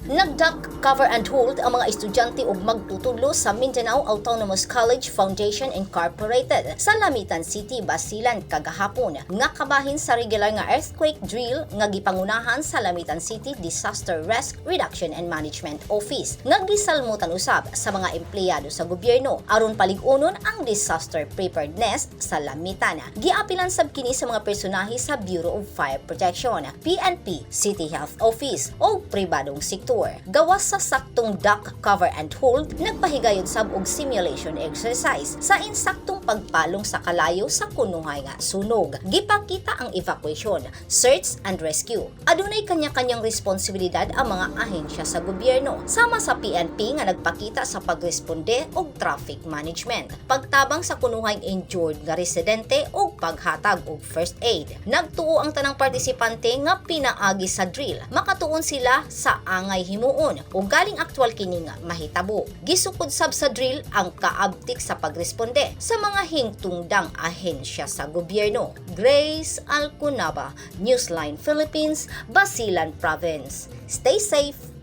Nag-duck, cover and hold ang mga estudyante ug magtutulo sa Mindanao Autonomous College Foundation Incorporated sa Lamitan City, Basilan kagahapon nga kabahin sa regular nga earthquake drill nga gipangunahan sa Lamitan City Disaster Risk Reduction and Management Office. Nagdisalmutan usab sa mga empleyado sa gobyerno aron palig-unon ang disaster preparedness sa Lamitan. Giapilan sab kini sa mga personahe sa Bureau of Fire Protection, PNP, City Health Office o pribadong sektor. Gawas sa saktong duck, cover and hold, nagpahigayod sab og simulation exercise sa insaktong pagpalong sa kalayo sa kunuhay nga sunog. Gipakita ang evacuation, search and rescue. Adunay kanya-kanyang responsibilidad ang mga ahensya sa gobyerno, sama sa PNP nga nagpakita sa pagresponde og traffic management, pagtabang sa kunuhay injured nga residente ug paghatag og first aid. Nagtuo ang tanang partisipante nga pinaagi sa drill, makatuon sila sa angay himuon ug galing aktwal kini nga mahitabo. Gisukod sab sa drill ang kaabtik sa pagresponde sa mga hingtungdang ahensya sa gobyerno. Grace Alcunaba, Newsline Philippines, Basilan Province. Stay safe.